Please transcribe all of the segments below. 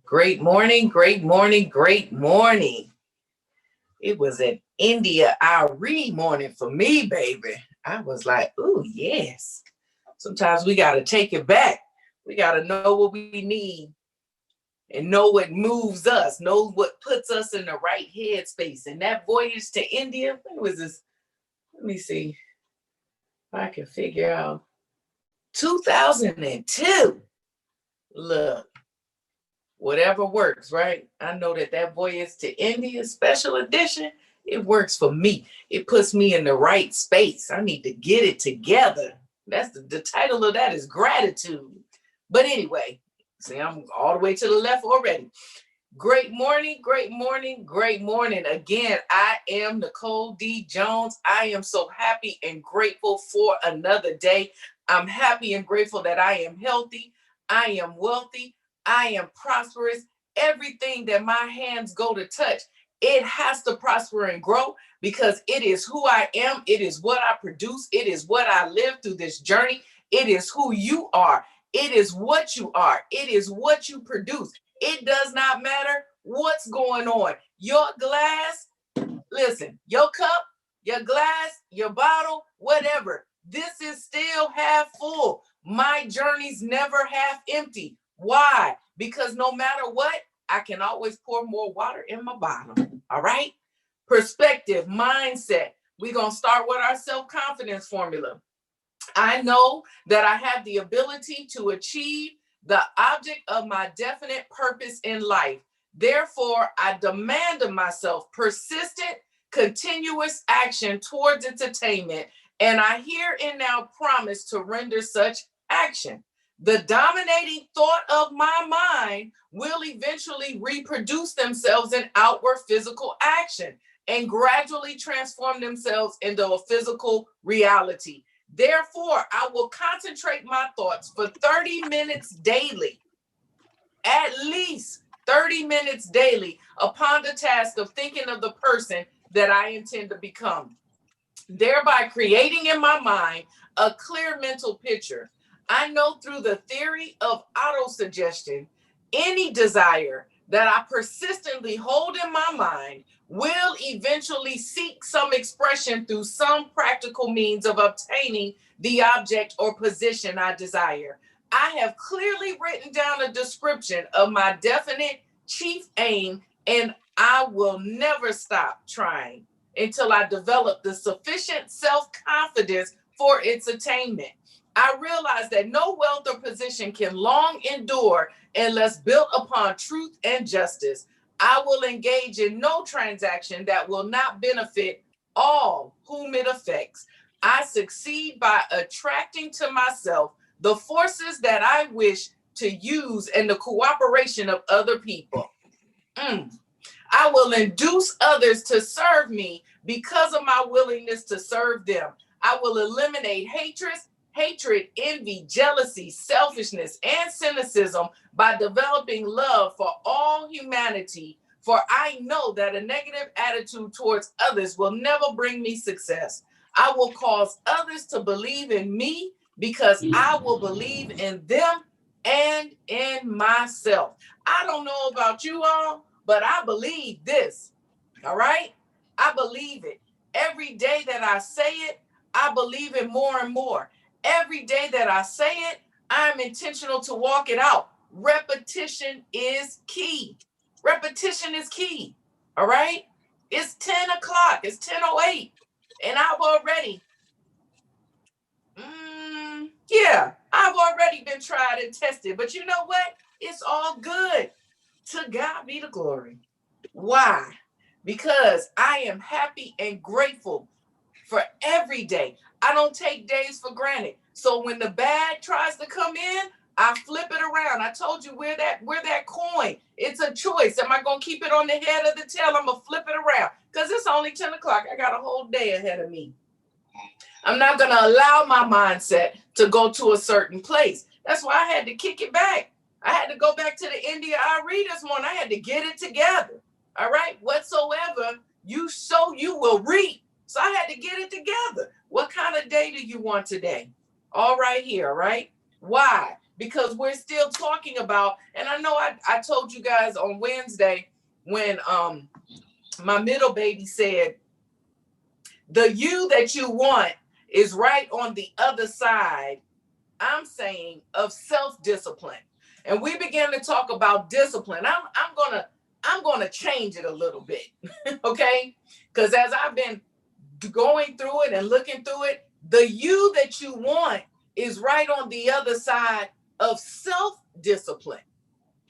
Great morning, great morning, great morning. It was an India Irie morning for me, baby. I was like, ooh, yes. Sometimes we got to take it back. We got to know what we need and know what moves us, know what puts us in the right headspace. And that voyage to India, when was this? Let me see if I can figure out. 2002. Look, whatever works, right? I know that voyage to India special edition, it works for me. It puts me in the right space. I need to get it together. That's the title of that is gratitude. But anyway, see, I'm all the way to the left already. Great morning, great morning, great morning. Again, I am Nicole D. Jones. I am so happy and grateful for another day. I'm happy and grateful that I am healthy. I am wealthy. I am prosperous. Everything that my hands go to touch, it has to prosper and grow because it is who I am. It is what I produce. It is what I live through this journey. It is who you are. It is what you are. It is what you produce. It does not matter what's going on. Your glass, listen, your cup, your glass, your bottle, whatever. This is still half full. My journey's never half empty. Why? Because no matter what, I can always pour more water in my bottle. All right? Perspective, mindset. We're going to start with our self-confidence formula. I know that I have the ability to achieve the object of my definite purpose in life. Therefore, I demand of myself persistent, continuous action towards its attainment, and I here and now promise to render such action. The dominating thought of my mind will eventually reproduce themselves in outward physical action and gradually transform themselves into a physical reality. Therefore, I will concentrate my thoughts for 30 minutes daily, at least 30 minutes daily, upon the task of thinking of the person that I intend to become, thereby creating in my mind a clear mental picture. I know through the theory of autosuggestion, any desire that I persistently hold in my mind will eventually seek some expression through some practical means of obtaining the object or position I desire. I have clearly written down a description of my definite chief aim, and I will never stop trying until I develop the sufficient self-confidence for its attainment. I realize that no wealth or position can long endure unless built upon truth and justice. I will engage in no transaction that will not benefit all whom it affects. I succeed by attracting to myself the forces that I wish to use and the cooperation of other people. I will induce others to serve me because of my willingness to serve them. I will eliminate hatred, envy, jealousy, selfishness, and cynicism by developing love for all humanity. For I know that a negative attitude towards others will never bring me success. I will cause others to believe in me because I will believe in them and in myself. I don't know about you all, but I believe this. All right? I believe it. Every day that I say it, I believe it more and more. Every day that I say it, I'm intentional to walk it out. Repetition is key. Repetition is key. All right? It's 10 o'clock. It's 10:08. And I've already been tried and tested. But you know what? It's all good. To God be the glory. Why? Because I am happy and grateful for every day. I don't take days for granted. So when the bad tries to come in, I flip it around. I told you we're that coin. It's a choice. Am I gonna keep it on the head or the tail? I'm gonna flip it around because it's only 10 o'clock. I got a whole day ahead of me. I'm not gonna allow my mindset to go to a certain place. That's why I had to kick it back. I had to go back to the India I read this morning. I had to get it together. All right. Whatsoever you sow, you will reap. So I had to get it together. What kind of day do you want today? All right here, right? Why? because we're still talking about, and I know I told you guys on Wednesday when my middle baby said, the you that you want is right on the other side, I'm saying, of self-discipline. And we began to talk about discipline. I'm gonna change it a little bit, okay? Because as I've been going through it and looking through it, the you that you want is right on the other side of self-discipline.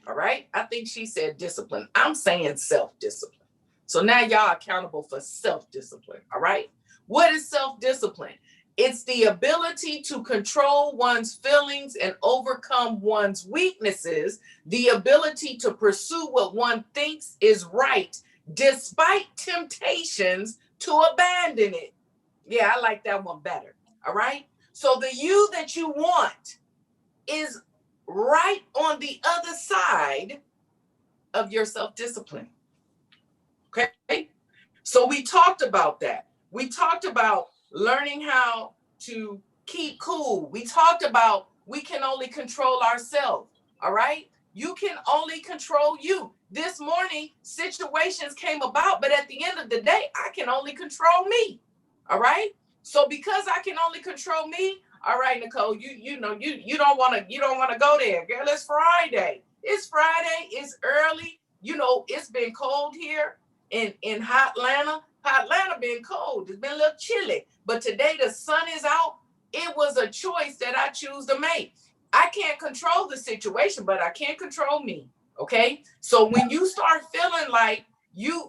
All right? I think she said discipline. I'm saying self-discipline. So now y'all accountable for self-discipline. All right? What is self-discipline? It's the ability to control one's feelings and overcome one's weaknesses, the ability to pursue what one thinks is right, despite temptations to abandon it. Yeah, I like that one better. All right? So the you that you want is right on the other side of your self-discipline. Okay? So we talked about that. We talked about learning how to keep cool. We talked about we can only control ourselves. All right? You can only control you. This morning, situations came about, but at the end of the day, I can only control me. All right? So because I can only control me, all right, Nicole, you know you don't want to go there. Girl, it's Friday. It's Friday. It's early. You know, it's been cold here in hot Atlanta. Hot Atlanta been cold. It's been a little chilly. But today the sun is out. It was a choice that I choose to make. I can't control the situation, but I can control me. Okay? So when you start feeling like you're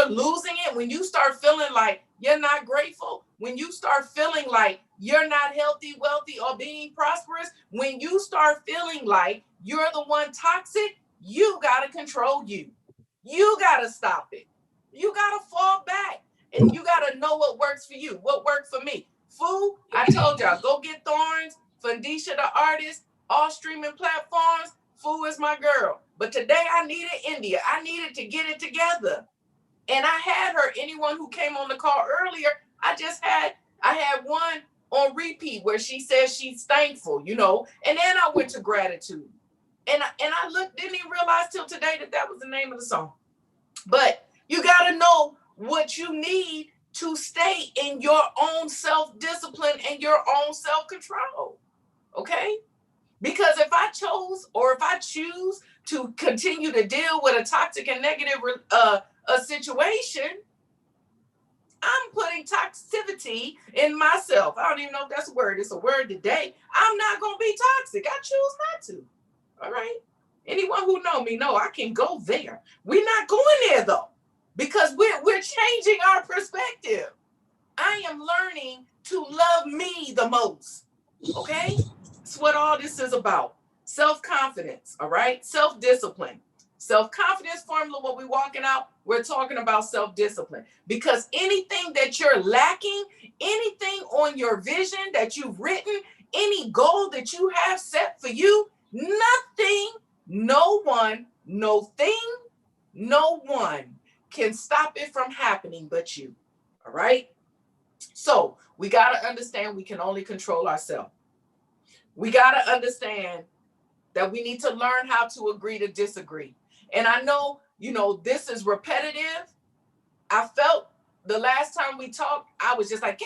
losing it, when you start feeling like you're not grateful, when you start feeling like you're not healthy, wealthy, or being prosperous, when you start feeling like you're the one toxic, you got to control you. You got to stop it. You got to fall back, and you got to know what works for you. What worked for me? Food, I told y'all, go get Thorns, Fundisha the artist, all streaming platforms. Fu is my girl. But today I needed India. I needed to get it together. And I had her, anyone who came on the call earlier, I had one on repeat where she says she's thankful, you know, and then I went to gratitude. And I looked, didn't even realize till today that was the name of the song. But you got to know what you need to stay in your own self-discipline and your own self-control. Okay? Because if I choose to continue to deal with a toxic and negative a situation, I'm putting toxicity in myself. I don't even know if that's a word. It's a word today. I'm not going to be toxic. I choose not to. All right? Anyone who know me know I can go there. We're not going there, though, because we're changing our perspective. I am learning to love me the most. Okay? That's what all this is about. Self-confidence, all right? Self-discipline. Self-confidence formula, what we're walking out, we're talking about self-discipline. Because anything that you're lacking, anything on your vision that you've written, any goal that you have set for you, nothing, no one, no thing, no one can stop it from happening but you. All right? So we got to understand we can only control ourselves. We got to understand that we need to learn how to agree to disagree. And I know, you know, this is repetitive. I felt the last time we talked, I was just like,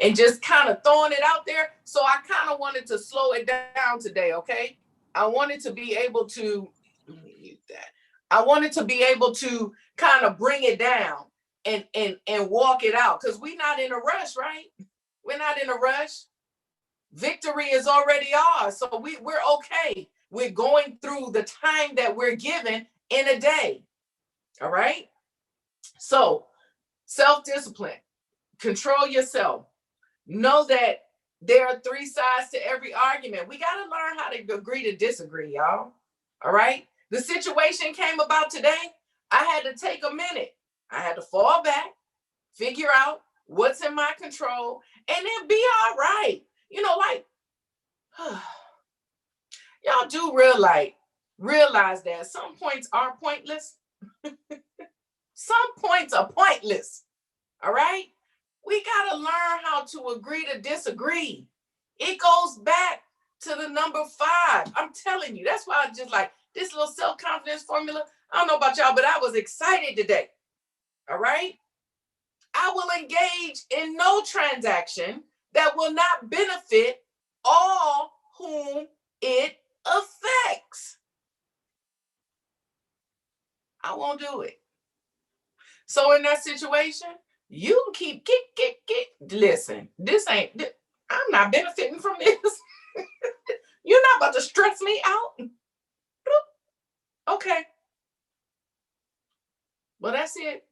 and just kind of throwing it out there. So I kind of wanted to slow it down today, okay? I wanted to be able to, let me mute that. I wanted to be able to kind of bring it down and walk it out, because we're not in a rush, right? We're not in a rush. Victory is already ours. So we're okay. We're going through the time that we're given in a day. All right? So self-discipline, control yourself. Know that there are three sides to every argument. We got to learn how to agree to disagree, y'all. All right? The situation came about today. I had to take a minute. I had to fall back, figure out what's in my control, and then be all right. You know, like, y'all do realize that some points are pointless. Some points are pointless. All right? We got to learn how to agree to disagree. It goes back to the number 5. I'm telling you, that's why I just like this little self-confidence formula. I don't know about y'all, but I was excited today. All right. I will engage in no transaction that will not benefit all whom it affects. I won't do it. So in that situation, you keep listen, I'm not benefiting from this. You're not about to stress me out. Okay. Well, that's it.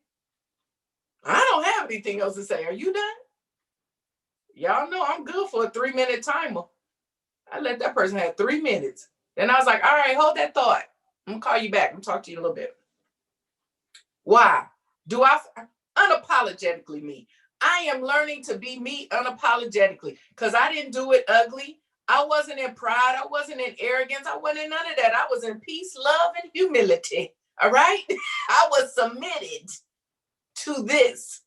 I don't have anything else to say. Are you done? Y'all know I'm good for a 3-minute timer. I let that person have 3 minutes. Then I was like, all right, hold that thought. I'm gonna call you back. I'm gonna talk to you in a little bit. Why? Do I unapologetically me? I am learning to be me unapologetically because I didn't do it ugly. I wasn't in pride. I wasn't in arrogance. I wasn't in none of that. I was in peace, love, and humility. All right? I was submitted to this.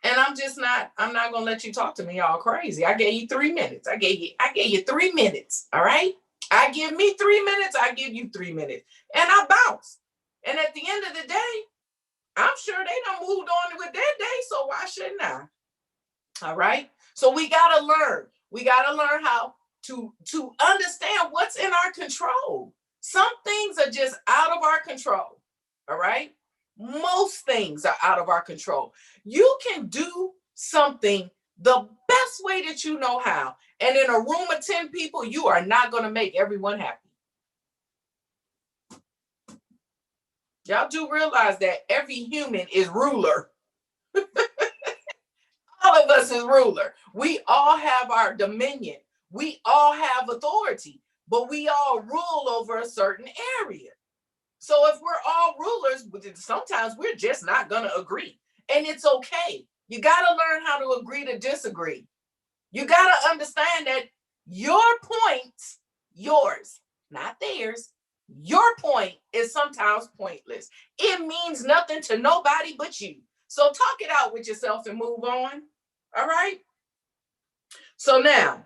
And I'm not gonna let you talk to me all crazy. I gave you 3 minutes. I gave you 3 minutes. All right. I give me 3 minutes, I give you 3 minutes. And I bounce. And at the end of the day, I'm sure they done moved on with their day. So why shouldn't I? All right. So we gotta learn. We gotta learn how to understand what's in our control. Some things are just out of our control. All right. Most things are out of our control. You can do something the best way that you know how. And in a room of 10 people, you are not going to make everyone happy. Y'all do realize that every human is ruler. All of us is ruler. We all have our dominion. We all have authority, but we all rule over a certain area. So if we're all rulers, sometimes we're just not going to agree. And it's okay. You got to learn how to agree to disagree. You got to understand that your points, yours, not theirs, your point is sometimes pointless. It means nothing to nobody but you. So talk it out with yourself and move on. All right? So now,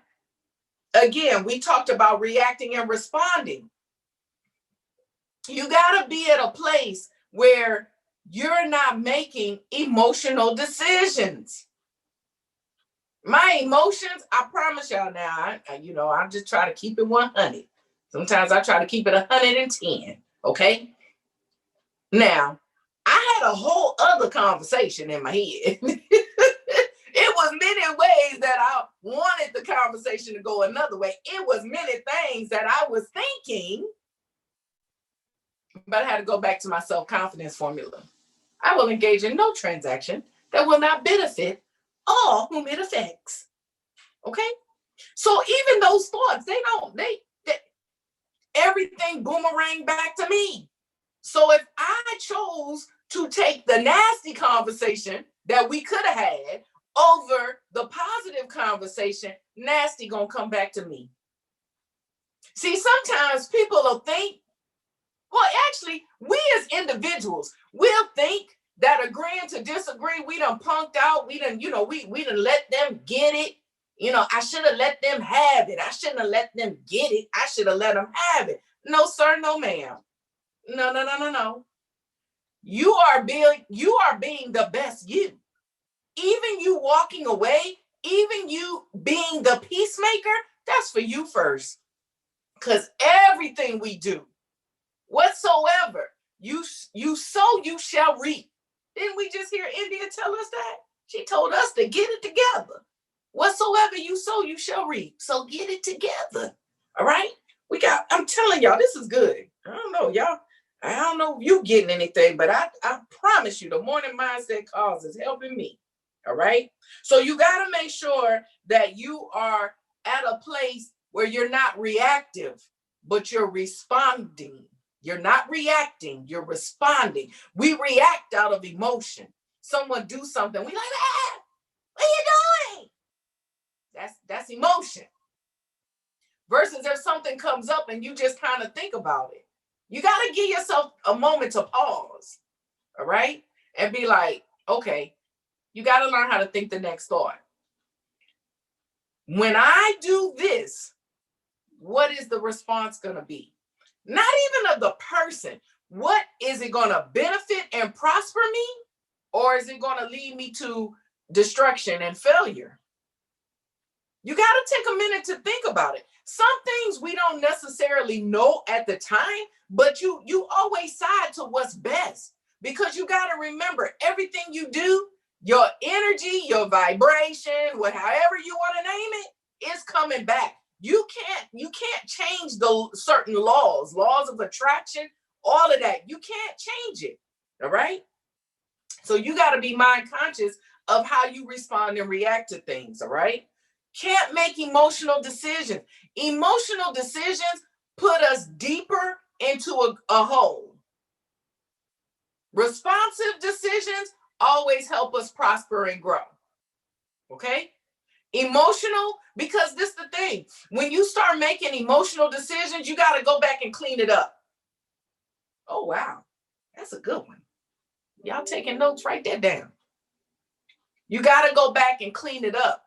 again, we talked about reacting and responding. You got to be at a place where you're not making emotional decisions. My emotions, I promise y'all now, I just try to keep it 100. Sometimes I try to keep it 110, okay? Now, I had a whole other conversation in my head. It was many ways that I wanted the conversation to go another way. It was many things that I was thinking, but I had to go back to my self-confidence formula. I will engage in no transaction that will not benefit all whom it affects. Okay? So even those thoughts, they everything boomerang back to me. So if I chose to take the nasty conversation that we could have had over the positive conversation, nasty gonna come back to me. See, sometimes people will think, well, actually, we as individuals, we'll think that agreeing to disagree, we done punked out, we done let them get it. I should have let them have it. I shouldn't have let them get it. I should have let them have it. No, sir, no, ma'am. No. You are being the best you. Even you walking away, even you being the peacemaker, that's for you first. Because everything we do, whatsoever you sow, you shall reap. Didn't we just hear India tell us that? She told us to get it together. Whatsoever you sow, you shall reap. So get it together. All right? I'm telling y'all, this is good. I don't know, y'all. I don't know if you getting anything, but I promise you, the morning mindset cause is helping me. All right? So you got to make sure that you are at a place where you're not reactive, but you're responding. You're not reacting, you're responding. We react out of emotion. Someone do something, we like, what are you doing? That's emotion. Versus if something comes up and you just kind of think about it. You got to give yourself a moment to pause, all right? And be like, okay, you got to learn how to think the next thought. When I do this, what is the response going to be? Not even of the person. What is it going to benefit and prosper me? Or is it going to lead me to destruction and failure? You got to take a minute to think about it. Some things we don't necessarily know at the time, but you always side to what's best, because you got to remember, everything you do, your energy, your vibration, however you want to name it, is coming back. You can't change the certain laws of attraction, all of that. You can't change it. All right. So you got to be mind conscious of how you respond and react to things. All right. Can't make emotional decisions. Emotional decisions put us deeper into a hole. Responsive decisions always help us prosper and grow. Okay? Emotional, because this is the thing. When you start making emotional decisions, you got to go back and clean it up. Oh, wow. That's a good one. Y'all taking notes? Write that down. You got to go back and clean it up.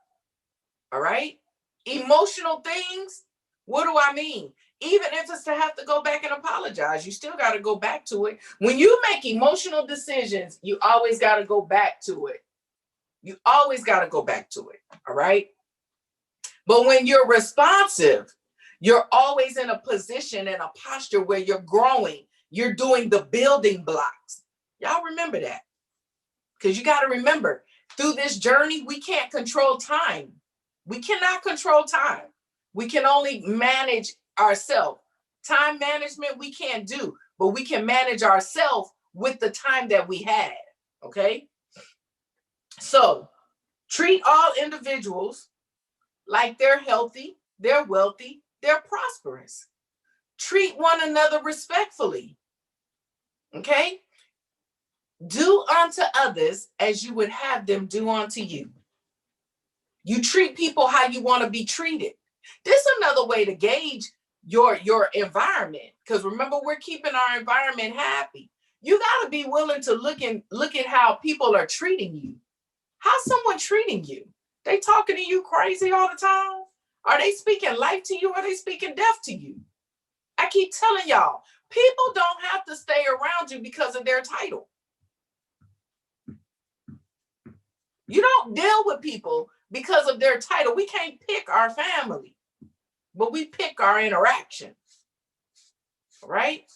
All right? Emotional things, what do I mean? Even if it's to have to go back and apologize, you still got to go back to it. When you make emotional decisions, you always got to go back to it. You always got to go back to it. All right? But when you're responsive, you're always in a position and a posture where you're growing. You're doing the building blocks. Y'all remember that? Because you got to remember, through this journey, we can't control time. We cannot control time. We can only manage ourselves. Time management we can't do, but we can manage ourselves with the time that we had. Okay? So treat all individuals like they're healthy, they're wealthy, they're prosperous. Treat one another respectfully. Okay? Do unto others as you would have them do unto you. You treat people how you want to be treated. This is another way to gauge your environment, because remember, we're keeping our environment happy. You got to be willing to look at how people are treating you. How's someone treating you? They talking to you crazy all the time? Are they speaking life to you? Or are they speaking death to you? I keep telling y'all, people don't have to stay around you because of their title. You don't deal with people because of their title. We can't pick our family, but we pick our interactions. Right?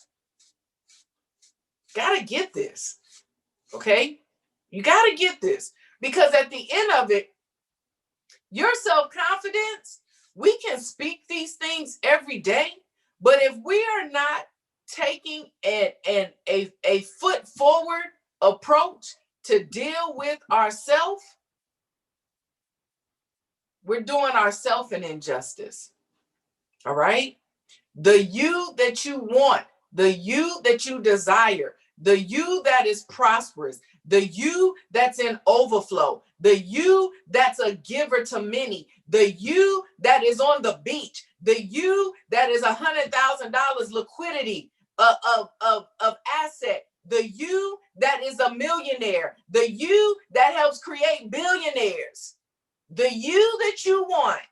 Gotta get this. Okay? You gotta get this. Because at the end of it, your self-confidence, we can speak these things every day, but if we are not taking a foot forward approach to deal with ourselves, we're doing ourselves an injustice. All right? The you that you want, the you that you desire, the you that is prosperous, the you that's in overflow, the you that's a giver to many, the you that is on the beach, the you that is $100,000 liquidity of asset, the you that is a millionaire, the you that helps create billionaires, the you that you want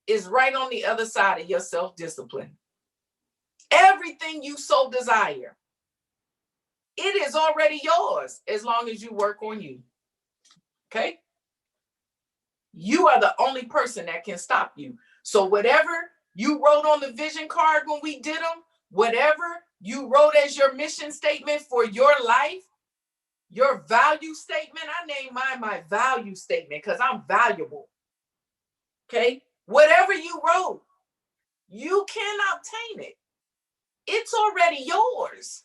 is right on the other side of your self-discipline. Everything you so desire, it is already yours as long as you work on you. Okay? You are the only person that can stop you. So whatever you wrote on the vision card when we did them, whatever you wrote as your mission statement for your life, your value statement, I named mine my value statement because I'm valuable. Okay? Whatever you wrote, you can obtain it. It's already yours.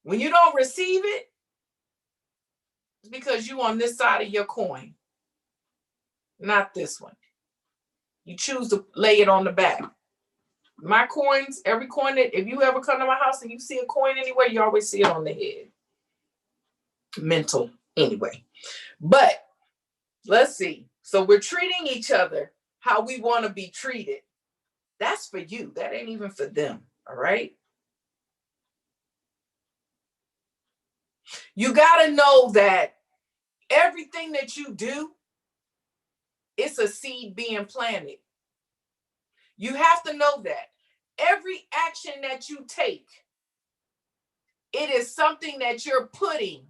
When you don't receive it, it's because you on this side of your coin, not this one. You choose to lay it on the back. My coins, every coin that, if you ever come to my house and you see a coin anywhere, you always see it on the head. Mental, anyway. But let's see. So we're treating each other how we want to be treated. That's for you. That ain't even for them. All right? You got to know that everything that you do it's a seed being planted. You have to know that every action that you take, it is something that you're putting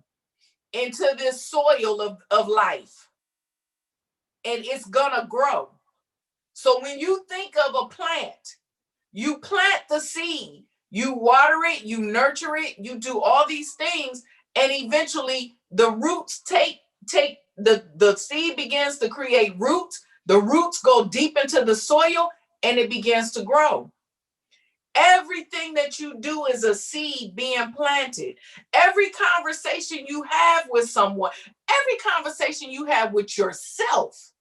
into this soil of life, and it's gonna grow. So when you think of a plant, you plant the seed, you water it, you nurture it, you do all these things, and eventually the roots take the seed begins to create roots. The roots go deep into the soil and it begins to grow. Everything that you do is a seed being planted. Every conversation you have with someone, every conversation you have with yourself,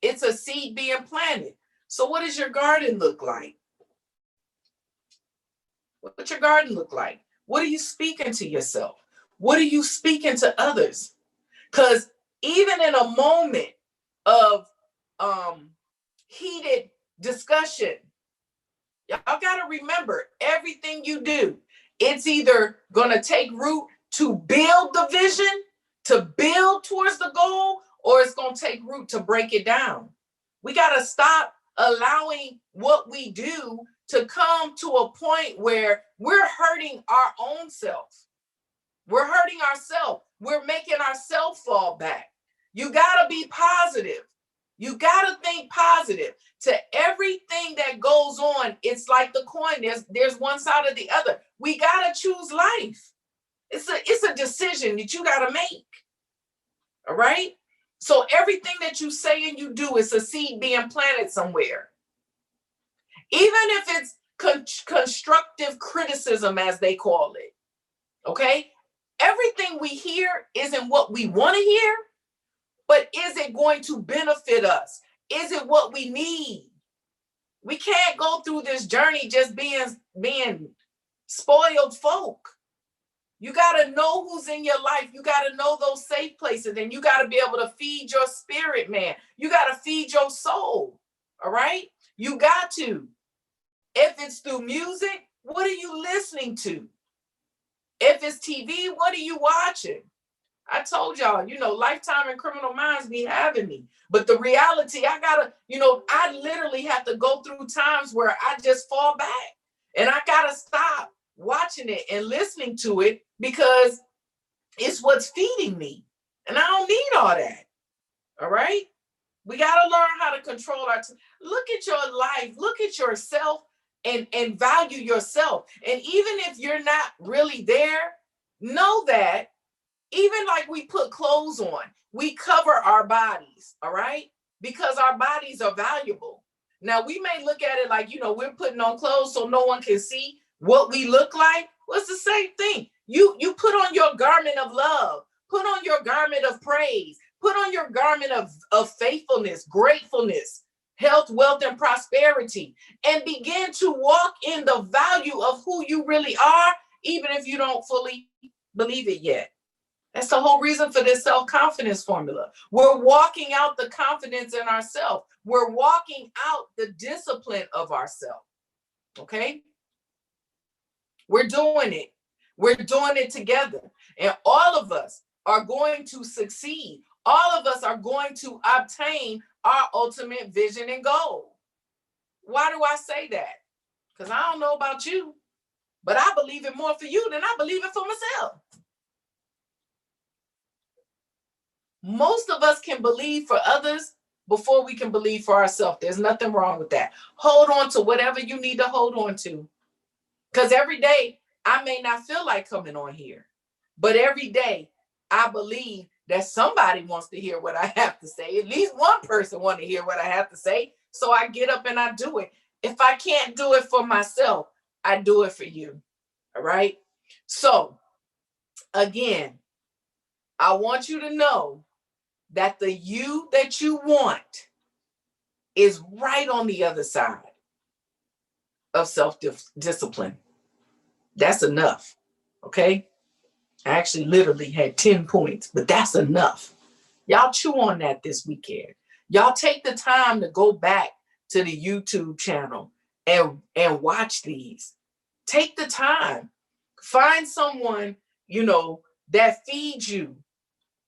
it's a seed being planted. So what does your garden look like? What's your garden look like? What are you speaking to yourself? What are you speaking to others? Because even in a moment of heated discussion, y'all got to remember, everything you do, it's either going to take root to build the vision, to build towards the goal, or it's going to take root to break it down. We got to stop allowing what we do to come to a point where we're hurting our own self. We're hurting ourselves. We're making ourselves fall back. You got to be positive. You got to think positive. To everything that goes on, it's like the coin. There's one side or the other. We got to choose life. It's a decision that you got to make. All right? So everything that you say and you do is a seed being planted somewhere. Even if it's constructive criticism, as they call it. Okay? Everything we hear isn't what we want to hear, but is it going to benefit us? Is it what we need? We can't go through this journey just being spoiled folk. You got to know who's in your life. You got to know those safe places, and you got to be able to feed your spirit, man. You got to feed your soul. All right? You got to. If it's through music, what are you listening to? If it's TV, what are you watching? I told y'all, Lifetime and Criminal Minds be having me. But the reality, I literally have to go through times where I just fall back. And I got to stop watching it and listening to it because it's what's feeding me. And I don't need all that. All right? We got to learn how to control look at your life, look at yourself, and value yourself. And even if you're not really there, know that even like we put clothes on, we cover our bodies, all right? Because our bodies are valuable. Now, we may look at it like, we're putting on clothes so no one can see what we look like. Well, it's the same thing. You put on your garment of love, put on your garment of praise, put on your garment of faithfulness, gratefulness, health, wealth, and prosperity, and begin to walk in the value of who you really are, even if you don't fully believe it yet. That's the whole reason for this self-confidence formula. We're walking out the confidence in ourselves. We're walking out the discipline of ourselves. Okay? We're doing it. We're doing it together. And all of us are going to succeed. All of us are going to obtain our ultimate vision and goal. Why do I say that? Because I don't know about you, but I believe it more for you than I believe it for myself. Most of us can believe for others before we can believe for ourselves. There's nothing wrong with that. Hold on to whatever you need to hold on to. Because every day, I may not feel like coming on here. But every day, I believe that somebody wants to hear what I have to say. At least one person wants to hear what I have to say. So I get up and I do it. If I can't do it for myself, I do it for you. All right? So, again, I want you to know that the you that you want is right on the other side of self-discipline. That's enough, okay? I actually literally had 10 points, but that's enough. Y'all chew on that this weekend. Y'all take the time to go back to the YouTube channel and watch these. Take the time. Find someone, that feeds you.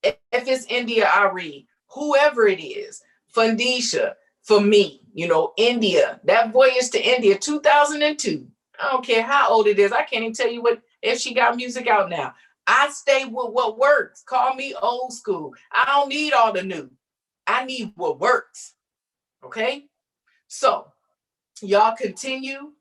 If it's India Ari, whoever it is, Fundisha, for me, India, that voyage to India, 2002. I don't care how old it is. I can't even tell you if she got music out now. I stay with what works. Call me old school. I don't need all the new. I need what works. Okay? So y'all continue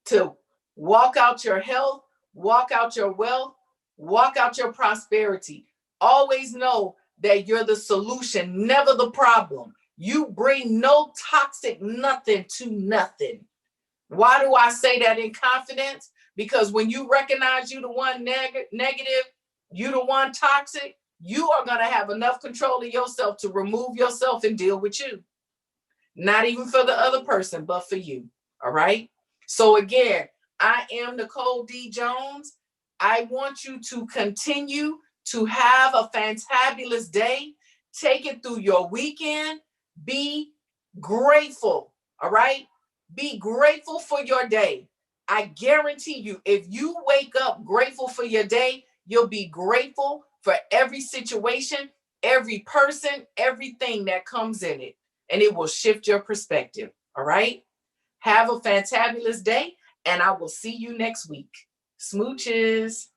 to walk out your health, walk out your wealth, walk out your prosperity. Always know that you're the solution, never the problem. You bring no toxic nothing to nothing. Why do I say that in confidence? Because when you recognize you the one negative, you the one toxic, you are going to have enough control of yourself to remove yourself and deal with you. Not even for the other person, but for you. All right. So again, I am Nicole D. Jones. I want you to continue to have a fantabulous day. Take it through your weekend. Be grateful. All right. Be grateful for your day. I guarantee you, if you wake up grateful for your day, you'll be grateful for every situation, every person, everything that comes in it. And it will shift your perspective. All right. Have a fantabulous day, and I will see you next week. Smooches.